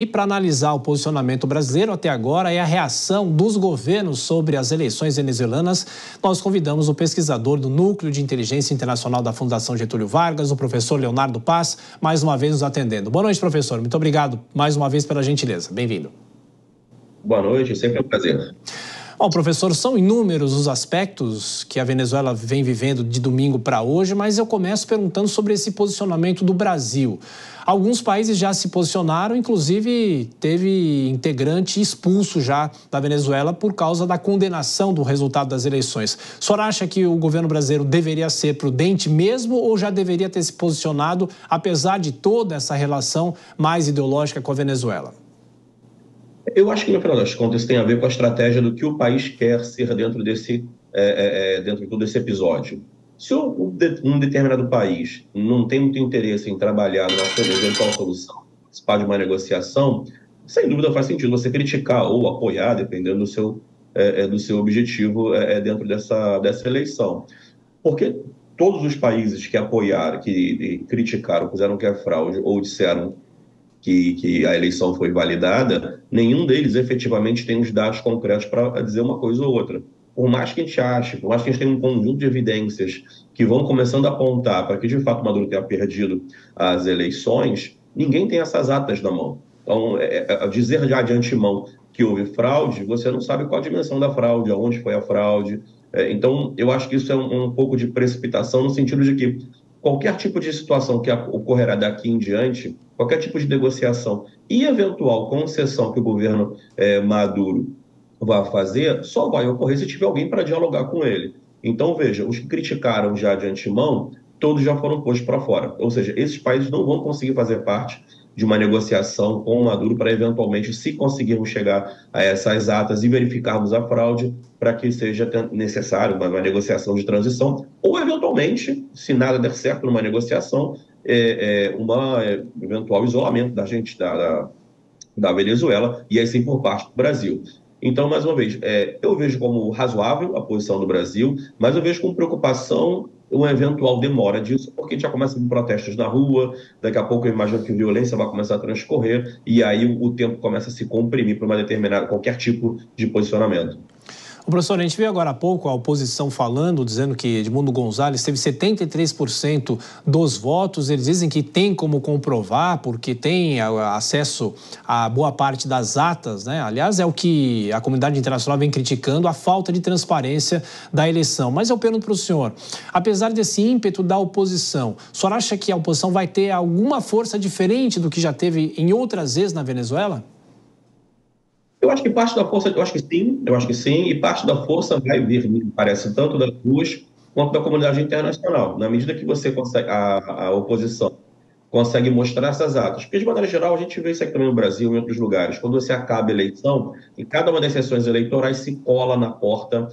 E para analisar o posicionamento brasileiro até agora e a reação dos governos sobre as eleições venezuelanas, nós convidamos o pesquisador do Núcleo de Inteligência Internacional da Fundação Getúlio Vargas, o professor Leonardo Paz, mais uma vez nos atendendo. Boa noite, professor. Muito obrigado mais uma vez pela gentileza. Bem-vindo. Boa noite, sempre um prazer. Bom, professor, são inúmeros os aspectos que a Venezuela vem vivendo de domingo para hoje, mas eu começo perguntando sobre esse posicionamento do Brasil. Alguns países já se posicionaram, inclusive teve integrante expulso já da Venezuela por causa da condenação do resultado das eleições. O senhor acha que o governo brasileiro deveria ser prudente mesmo ou já deveria ter se posicionado, apesar de toda essa relação mais ideológica com a Venezuela? Eu acho que, no final das contas, isso tem a ver com a estratégia do que o país quer ser dentro dentro de todo esse episódio. Se um determinado país não tem muito interesse em trabalhar numa eventual solução, participar de uma negociação, sem dúvida faz sentido você criticar ou apoiar, dependendo do seu objetivo dentro dessa eleição. Porque todos os países que apoiaram, que criticaram, fizeram que é fraude ou disseram que a eleição foi validada, nenhum deles efetivamente tem os dados concretos para dizer uma coisa ou outra. Por mais que a gente ache, por mais que a gente tenha um conjunto de evidências que vão começando a apontar para que, de fato, Maduro tenha perdido as eleições, ninguém tem essas atas na mão. Então, dizer já de antemão que houve fraude, você não sabe qual a dimensão da fraude, aonde foi a fraude. Então, eu acho que isso é um pouco de precipitação no sentido de que qualquer tipo de situação que ocorrerá daqui em diante, qualquer tipo de negociação e eventual concessão que o governo Maduro vai fazer, só vai ocorrer se tiver alguém para dialogar com ele. Então, veja, os que criticaram já de antemão, todos já foram postos para fora. Ou seja, esses países não vão conseguir fazer parte de uma negociação com o Maduro para eventualmente, se conseguirmos chegar a essas atas e verificarmos a fraude, para que seja necessário uma negociação de transição, ou eventualmente, se nada der certo numa negociação, eventual isolamento da Venezuela, e assim por parte do Brasil. Então, mais uma vez, eu vejo como razoável a posição do Brasil, mas eu vejo com preocupação uma eventual demora disso, porque a gente já começa com protestos na rua, daqui a pouco eu imagino que a violência vai começar a transcorrer, e aí o tempo começa a se comprimir para qualquer tipo de posicionamento. O professor, a gente viu agora há pouco a oposição falando, dizendo que Edmundo Gonzalez teve 73% dos votos. Eles dizem que tem como comprovar, porque tem acesso a boa parte das atas, né? Aliás, é o que a comunidade internacional vem criticando, a falta de transparência da eleição. Mas eu pergunto para o senhor, apesar desse ímpeto da oposição, o senhor acha que a oposição vai ter alguma força diferente do que já teve em outras vezes na Venezuela? Eu acho que parte da força, eu acho que sim, e parte da força vai vir, me parece, tanto das ruas quanto da comunidade internacional, na medida que você consegue, a oposição consegue mostrar essas atas. Porque, de maneira geral, a gente vê isso aqui também no Brasil e em outros lugares. Quando você acaba a eleição, em cada uma das sessões eleitorais se cola na porta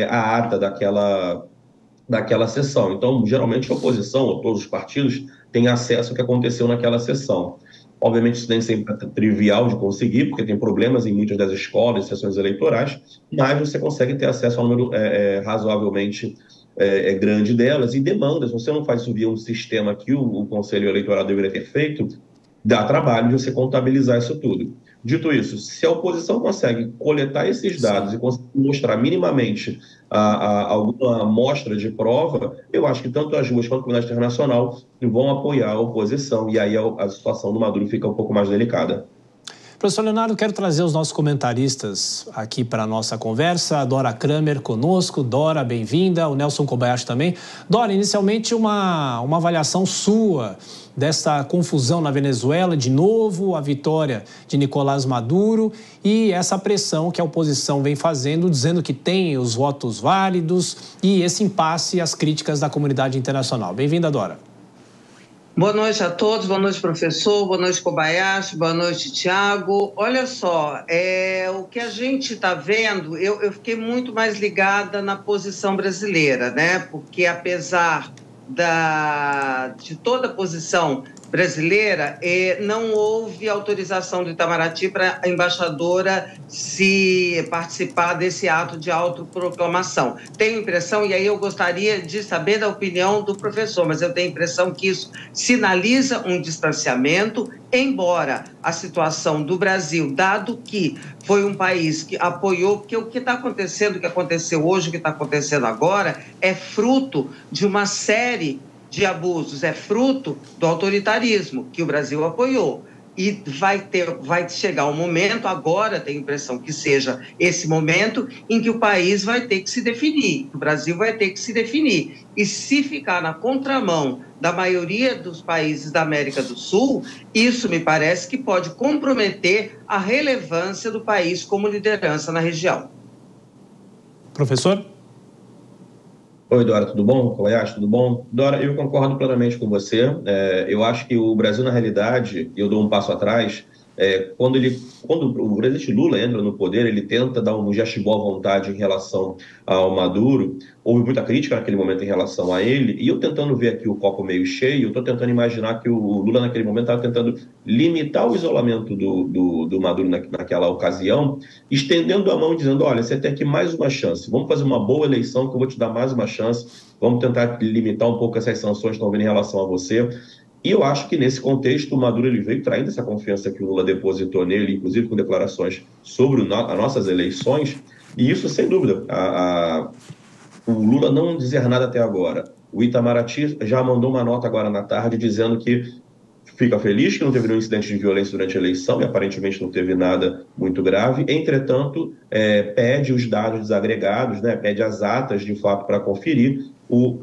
a ata daquela sessão. Então, geralmente, a oposição, ou todos os partidos, têm acesso ao que aconteceu naquela sessão. Obviamente, isso nem sempre é trivial de conseguir, porque tem problemas em muitas das escolas e sessões eleitorais, mas você consegue ter acesso a um número razoavelmente grande delas e demandas. Você não faz isso via um sistema que o Conselho Eleitoral deveria ter feito, dá trabalho de você contabilizar isso tudo. Dito isso, se a oposição consegue coletar esses dados e conseguir mostrar minimamente alguma amostra de prova, eu acho que tanto as ruas quanto a comunidade internacional vão apoiar a oposição, e aí a situação do Maduro fica um pouco mais delicada. Professor Leonardo, quero trazer os nossos comentaristas aqui para a nossa conversa. A Dora Kramer conosco. Dora, bem-vinda. O Nelson Kobayashi também. Dora, inicialmente uma avaliação sua dessa confusão na Venezuela, de novo, a vitória de Nicolás Maduro e essa pressão que a oposição vem fazendo, dizendo que tem os votos válidos e esse impasse e as críticas da comunidade internacional. Bem-vinda, Dora. Boa noite a todos, boa noite, professor, boa noite, Kobayashi, boa noite, Tiago. Olha só, o que a gente está vendo, eu fiquei muito mais ligada na posição brasileira, né? Porque apesar de toda a posição brasileira, não houve autorização do Itamaraty para a embaixadora se participar desse ato de autoproclamação. Tenho impressão, e aí eu gostaria de saber da opinião do professor, mas eu tenho a impressão que isso sinaliza um distanciamento, embora a situação do Brasil, dado que foi um país que apoiou, porque o que está acontecendo, o que aconteceu hoje, o que está acontecendo agora, é fruto de uma série de abusos, é fruto do autoritarismo que o Brasil apoiou. E vai chegar um momento, agora tenho a impressão que seja esse momento, em que o país vai ter que se definir, o Brasil vai ter que se definir. E se ficar na contramão da maioria dos países da América do Sul, isso me parece que pode comprometer a relevância do país como liderança na região. Professor? Oi, Dora, tudo bom? Kobayashi, tudo bom? Dora, eu concordo plenamente com você. Eu acho que o Brasil, na realidade, eu dou um passo atrás, quando o presidente Lula entra no poder, ele tenta dar um gesto de boa vontade em relação ao Maduro. Houve muita crítica naquele momento em relação a ele, e eu tentando ver aqui o copo meio cheio, eu estou tentando imaginar que o Lula naquele momento estava tentando limitar o isolamento do Maduro naquela ocasião, estendendo a mão, dizendo, olha, você tem aqui mais uma chance, vamos fazer uma boa eleição que eu vou te dar mais uma chance, vamos tentar limitar um pouco essas sanções que estão vindo em relação a você. E eu acho que, nesse contexto, o Maduro ele veio traindo essa confiança que o Lula depositou nele, inclusive com declarações sobre as nossas eleições, e isso, sem dúvida, o Lula não dizer nada até agora. O Itamaraty já mandou uma nota agora na tarde dizendo que fica feliz que não teve nenhum incidente de violência durante a eleição, e aparentemente não teve nada muito grave. Entretanto, pede os dados desagregados, né, pede as atas, de fato, para conferir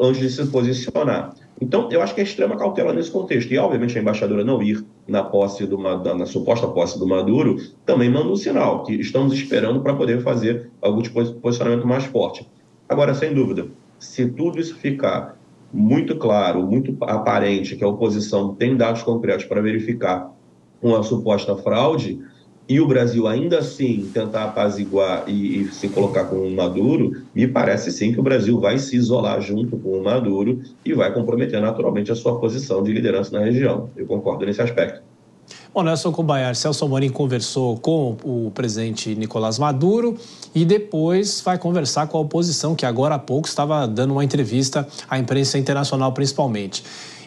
antes de se posicionar. Então, eu acho que é extrema cautela nesse contexto. E, obviamente, a embaixadora não ir na na suposta posse do Maduro também manda um sinal, que estamos esperando para poder fazer algum tipo de posicionamento mais forte. Agora, sem dúvida, se tudo isso ficar muito claro, muito aparente, que a oposição tem dados concretos para verificar uma suposta fraude, e o Brasil ainda assim tentar apaziguar e se colocar com o Maduro, me parece sim que o Brasil vai se isolar junto com o Maduro e vai comprometer naturalmente a sua posição de liderança na região. Eu concordo nesse aspecto. Bom, Nelson Kobayashi, Celso Amorim conversou com o presidente Nicolás Maduro e depois vai conversar com a oposição, que agora há pouco estava dando uma entrevista à imprensa internacional principalmente.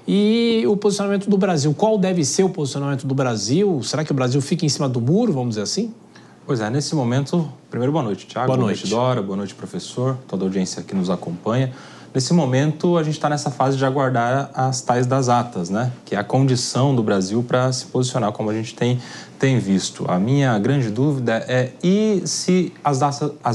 E o posicionamento do Brasil, qual deve ser o posicionamento do Brasil? Será que o Brasil fica em cima do muro, vamos dizer assim? Pois é, nesse momento, primeiro boa noite, Thiago, boa noite, Dora, boa noite, professor, toda a audiência que nos acompanha. Nesse momento, a gente está nessa fase de aguardar as tais das atas, né? Que é a condição do Brasil para se posicionar, como a gente tem visto. A minha grande dúvida é, e se as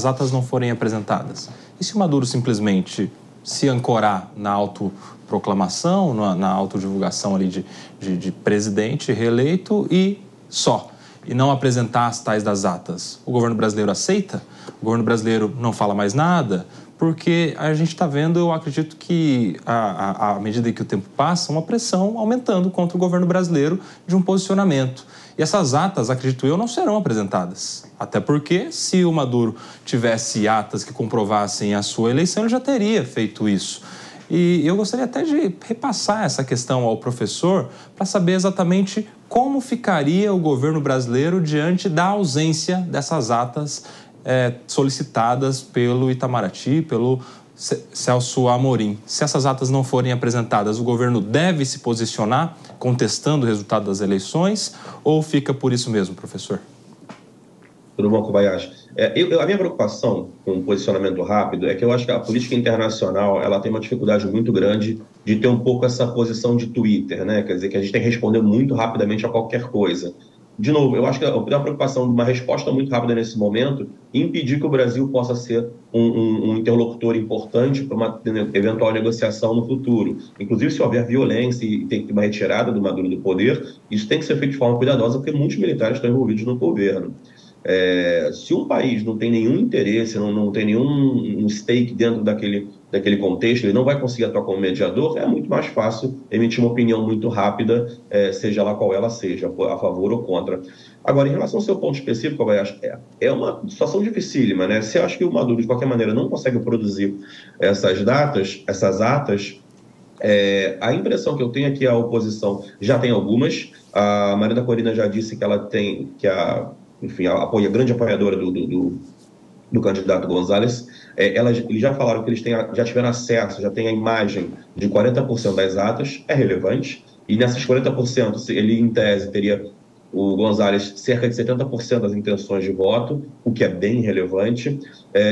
atas não forem apresentadas? E se o Maduro simplesmente se ancorar na autoproclamação, na autodivulgação ali de presidente reeleito e só, e não apresentar as tais das atas? O governo brasileiro aceita? O governo brasileiro não fala mais nada? Porque a gente está vendo, eu acredito que, à medida que o tempo passa, uma pressão aumentando contra o governo brasileiro de um posicionamento. E essas atas, acredito eu, não serão apresentadas. Até porque, se o Maduro tivesse atas que comprovassem a sua eleição, ele já teria feito isso. E eu gostaria até de repassar essa questão ao professor para saber exatamente como ficaria o governo brasileiro diante da ausência dessas atas solicitadas pelo Itamaraty, pelo Celso Amorim. Se essas atas não forem apresentadas, o governo deve se posicionar contestando o resultado das eleições ou fica por isso mesmo, professor? Tudo bom, Kobayashi? A minha preocupação com o posicionamento rápido é que eu acho que a política internacional ela tem uma dificuldade muito grande de ter um pouco essa posição de Twitter, né? Quer dizer, que a gente tem que responder muito rapidamente a qualquer coisa. De novo, eu acho que tem uma preocupação de uma resposta muito rápida nesse momento e impedir que o Brasil possa ser um interlocutor importante para uma eventual negociação no futuro. Inclusive, se houver violência e tem que ter uma retirada do Maduro do poder, isso tem que ser feito de forma cuidadosa, porque muitos militares estão envolvidos no governo. Se um país não tem nenhum interesse, não tem nenhum stake dentro daquele contexto, ele não vai conseguir atuar como mediador, é muito mais fácil emitir uma opinião muito rápida, seja lá qual ela seja, a favor ou contra. Agora, em relação ao seu ponto específico, é uma situação dificílima, né? Se eu acho que o Maduro, de qualquer maneira, não consegue produzir essas atas, A impressão que eu tenho é que a oposição já tem algumas. A Marina Corina já disse que ela tem, enfim, a grande apoiadora do candidato Gonzalez. Eles já falaram que eles já tiveram acesso, já têm a imagem de 40% das atas, é relevante, e nessas 40%, ele, em tese, teria o Gonzalez cerca de 70% das intenções de voto, o que é bem relevante.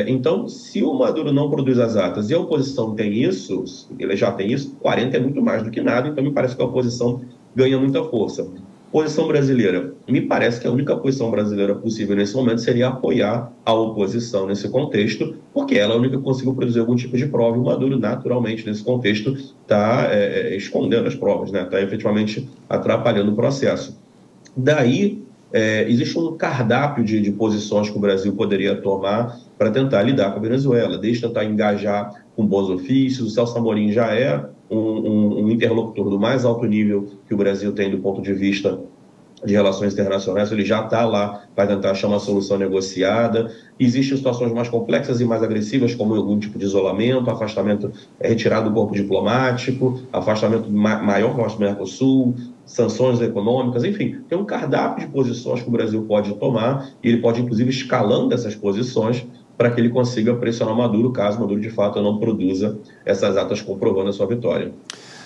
Então, se o Maduro não produz as atas e a oposição tem isso, ele já tem isso, 40 é muito mais do que nada, então me parece que a oposição ganha muita força. Posição brasileira. Me parece que a única posição brasileira possível nesse momento seria apoiar a oposição nesse contexto, porque ela é a única que conseguiu produzir algum tipo de prova, e o Maduro, naturalmente, nesse contexto, está escondendo as provas, né? Está efetivamente atrapalhando o processo. Daí, existe um cardápio de posições que o Brasil poderia tomar para tentar lidar com a Venezuela, desde tentar engajar com bons ofícios. O Celso Amorim já é um interlocutor do mais alto nível que o Brasil tem do ponto de vista de relações internacionais, ele já está lá para tentar achar uma solução negociada. Existem situações mais complexas e mais agressivas, como algum tipo de isolamento, afastamento, retirado do corpo diplomático, afastamento maior do Mercosul, sanções econômicas, enfim, tem um cardápio de posições que o Brasil pode tomar, e ele pode, inclusive, escalando essas posições para que ele consiga pressionar o Maduro, caso o Maduro, de fato, não produza essas atas comprovando a sua vitória.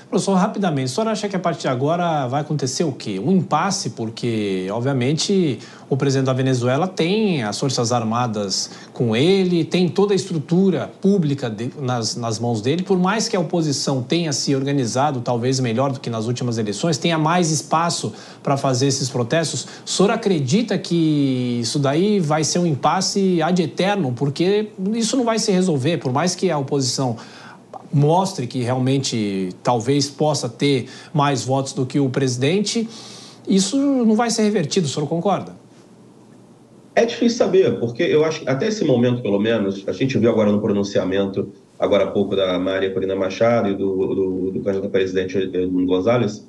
Professor, rapidamente, o senhor acha que a partir de agora vai acontecer o quê? Um impasse, porque, obviamente, o presidente da Venezuela tem as Forças Armadas com ele, tem toda a estrutura pública nas mãos dele, por mais que a oposição tenha se organizado, talvez melhor do que nas últimas eleições, tenha mais espaço para fazer esses protestos. O senhor acredita que isso daí vai ser um impasse ad eterno? Porque isso não vai se resolver, por mais que a oposição mostre que realmente talvez possa ter mais votos do que o presidente, isso não vai ser revertido, o senhor concorda? É difícil saber, porque eu acho que até esse momento, pelo menos, a gente viu agora no pronunciamento, agora há pouco, da Maria Corina Machado e do candidato a presidente Gonzalez,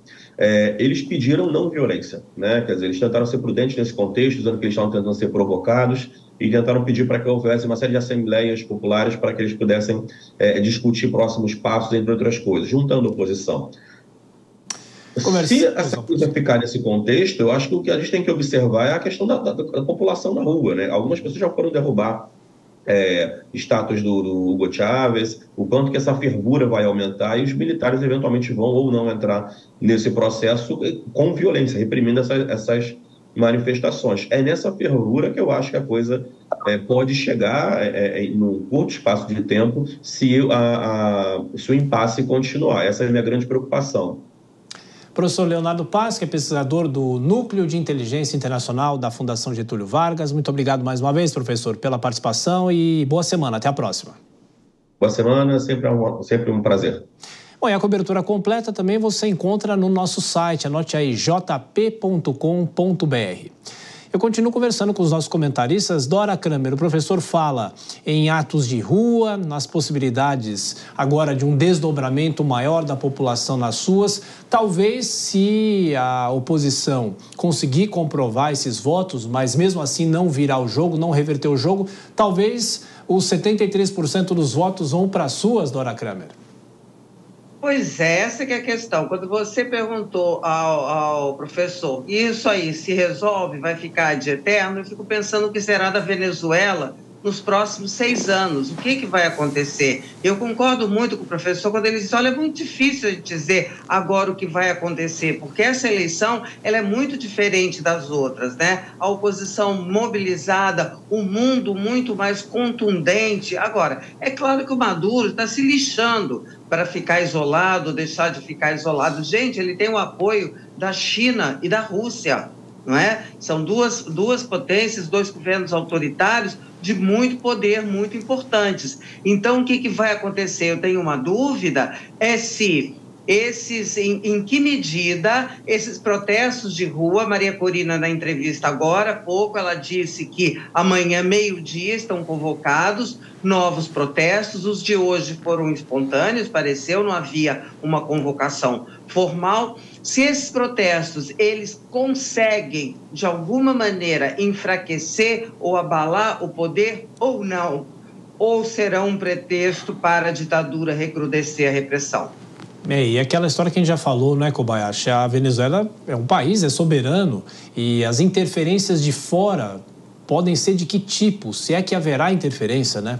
eles pediram não violência, né? Quer dizer, eles tentaram ser prudentes nesse contexto, dizendo que eles estavam tentando ser provocados, e tentaram pedir para que houvesse uma série de assembleias populares para que eles pudessem discutir próximos passos, entre outras coisas, juntando a oposição. Se essa coisa ficar nesse contexto, eu acho que o que a gente tem que observar é a questão da população na rua, né? Algumas pessoas já foram derrubar estátuas do Hugo Chávez, o quanto que essa fervura vai aumentar, e os militares eventualmente vão ou não entrar nesse processo com violência, reprimindo essas manifestações. É nessa fervura que eu acho que a coisa pode chegar num curto espaço de tempo se o impasse continuar. Essa é a minha grande preocupação. Professor Leonardo Paz, que é pesquisador do Núcleo de Inteligência Internacional da Fundação Getúlio Vargas. Muito obrigado mais uma vez, professor, pela participação, e boa semana. Até a próxima. Boa semana, sempre um prazer. Bom, e a cobertura completa também você encontra no nosso site, anote aí, jp.com.br. Eu continuo conversando com os nossos comentaristas. Dora Kramer, o professor fala em atos de rua, nas possibilidades agora de um desdobramento maior da população nas ruas. Talvez, se a oposição conseguir comprovar esses votos, mas mesmo assim não virar o jogo, não reverter o jogo, talvez os 73% dos votos vão para as ruas, Dora Kramer. Pois é, essa que é a questão. Quando você perguntou ao professor, isso aí se resolve, vai ficar de eterno, eu fico pensando o que será da Venezuela nos próximos 6 anos. O que vai acontecer? Eu concordo muito com o professor quando ele diz, olha, é muito difícil de dizer agora o que vai acontecer, porque essa eleição ela é muito diferente das outras, né? A oposição mobilizada, o mundo muito mais contundente. Agora, é claro que o Maduro está se lixando para ficar isolado, deixar de ficar isolado. Gente, ele tem o apoio da China e da Rússia, não é? São duas potências, 2 governos autoritários de muito poder, muito importantes. Então, o que vai acontecer? Eu tenho uma dúvida, se em que medida esses protestos de rua, Maria Corina, na entrevista agora há pouco, ela disse que amanhã, meio-dia, estão convocados novos protestos. Os de hoje foram espontâneos, pareceu, não havia uma convocação formal. Se esses protestos, eles conseguem, de alguma maneira, enfraquecer ou abalar o poder ou não, ou serão um pretexto para a ditadura recrudescer a repressão? E aquela história que a gente já falou, né, Kobayashi? A Venezuela é um país, é soberano, e as interferências de fora podem ser de que tipo? Se é que haverá interferência, né?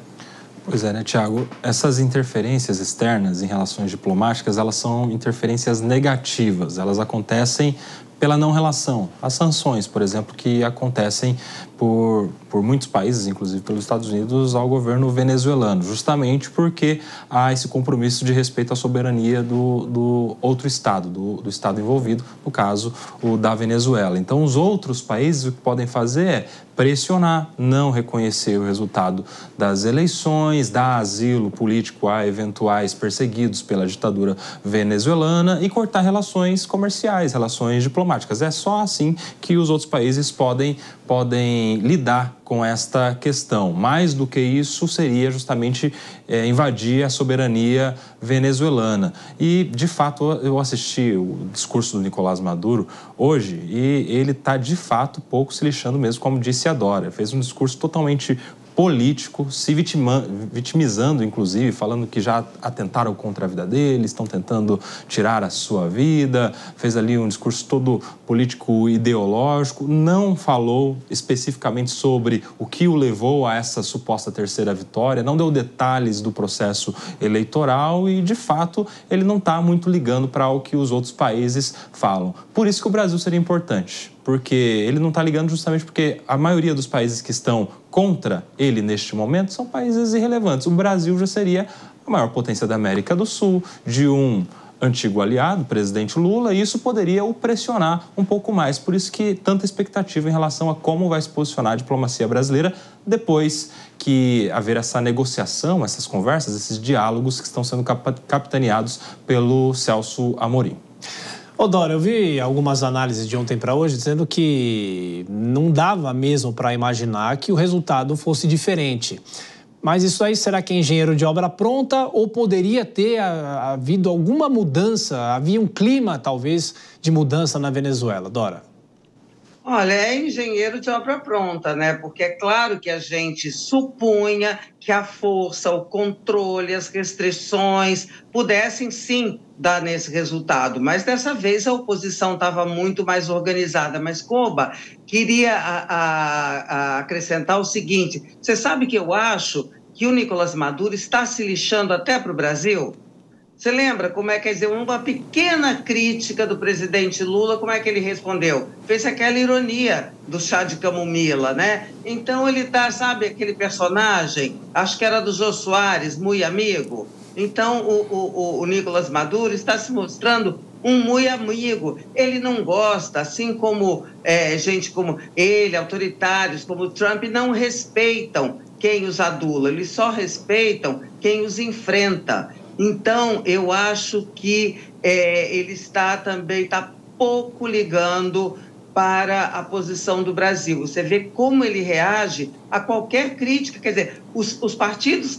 Pois é, né, Tiago? Essas interferências externas em relações diplomáticas, elas são interferências negativas. Elas acontecem pela não relação. As sanções, por exemplo, que acontecem por muitos países, inclusive pelos Estados Unidos, ao governo venezuelano, justamente porque há esse compromisso de respeito à soberania do outro Estado, do Estado envolvido, no caso, o da Venezuela. Então, os outros países o que podem fazer é pressionar, não reconhecer o resultado das eleições, dar asilo político a eventuais perseguidos pela ditadura venezuelana e cortar relações comerciais, relações diplomáticas. É só assim que os outros países podem lidar com esta questão. Mais do que isso, seria justamente invadir a soberania venezuelana. E, de fato, eu assisti o discurso do Nicolás Maduro hoje e ele está, de fato, pouco se lixando mesmo, como disse a Dora. Fez um discurso totalmente político, se vitimizando, inclusive, falando que já atentaram contra a vida dele, estão tentando tirar a sua vida, fez ali um discurso todo político-ideológico, não falou especificamente sobre o que o levou a essa suposta terceira vitória, não deu detalhes do processo eleitoral e, de fato, ele não está muito ligando para o que os outros países falam. Por isso que o Brasil seria importante, porque ele não está ligando justamente porque a maioria dos países que estão contra ele neste momento são países irrelevantes. O Brasil já seria a maior potência da América do Sul, de um antigo aliado, o presidente Lula, e isso poderia o pressionar um pouco mais. Por isso que tanta expectativa em relação a como vai se posicionar a diplomacia brasileira depois que haver essa negociação, essas conversas, esses diálogos que estão sendo capitaneados pelo Celso Amorim. Ô Dora, eu vi algumas análises de ontem para hoje dizendo que não dava mesmo para imaginar que o resultado fosse diferente. Mas isso aí, será que é engenheiro de obra pronta ou poderia ter havido alguma mudança? Havia um clima, talvez, de mudança na Venezuela, Dora? Olha, é engenheiro de obra pronta, né? Porque é claro que a gente supunha que a força, o controle, as restrições pudessem sim dar nesse resultado, mas dessa vez a oposição estava muito mais organizada. Mas, Koba, queria acrescentar o seguinte: você sabe que eu acho que o Nicolás Maduro está se lixando até para o Brasil? Você lembra como é, quer dizer, uma pequena crítica do presidente Lula, como é que ele respondeu? Fez aquela ironia do chá de camomila, né? Então ele tá, sabe, aquele personagem, acho que era do Jô Soares, muito amigo. Então o Nicolás Maduro está se mostrando um muito amigo. Ele não gosta, assim como gente como ele, autoritários como Trump, não respeitam quem os adula, eles só respeitam quem os enfrenta. Então, eu acho que ele está pouco ligando para a posição do Brasil. Você vê como ele reage a qualquer crítica. Quer dizer, os países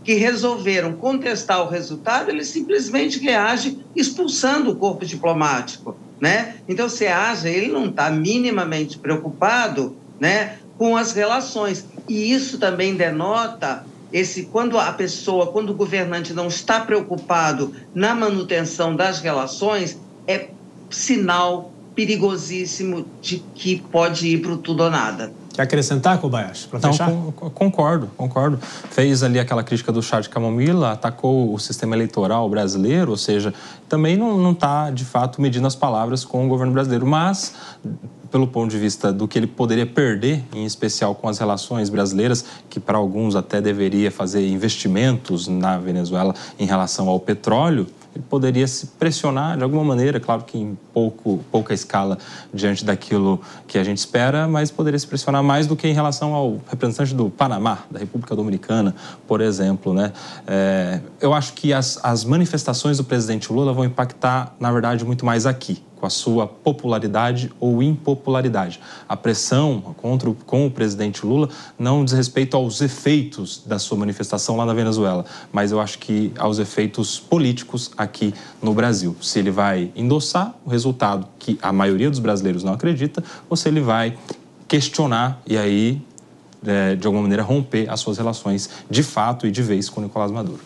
que resolveram contestar o resultado, ele simplesmente reage expulsando o corpo diplomático, né? Então, você acha, ele não está minimamente preocupado, né, com as relações. E isso também denota quando o governante não está preocupado na manutenção das relações, é sinal perigosíssimo de que pode ir para o tudo ou nada. Quer acrescentar, Kobayashi, para fechar? Concordo. Fez ali aquela crítica do chá de camomila, atacou o sistema eleitoral brasileiro, ou seja, também não está, de fato, medindo as palavras com o governo brasileiro, mas pelo ponto de vista do que ele poderia perder, em especial com as relações brasileiras, que para alguns até deveria fazer investimentos na Venezuela em relação ao petróleo, ele poderia se pressionar de alguma maneira, claro que em pouca escala diante daquilo que a gente espera, mas poderia se pressionar mais do que em relação ao representante do Panamá, da República Dominicana, por exemplo, né? Eu acho que as manifestações do presidente Lula vão impactar, na verdade, muito mais aqui, com a sua popularidade ou impopularidade. A pressão com o presidente Lula não diz respeito aos efeitos da sua manifestação lá na Venezuela, mas eu acho que aos efeitos políticos aqui no Brasil. Se ele vai endossar o resultado que a maioria dos brasileiros não acredita, ou se ele vai questionar e aí, de alguma maneira, romper as suas relações de fato e de vez com o Nicolás Maduro.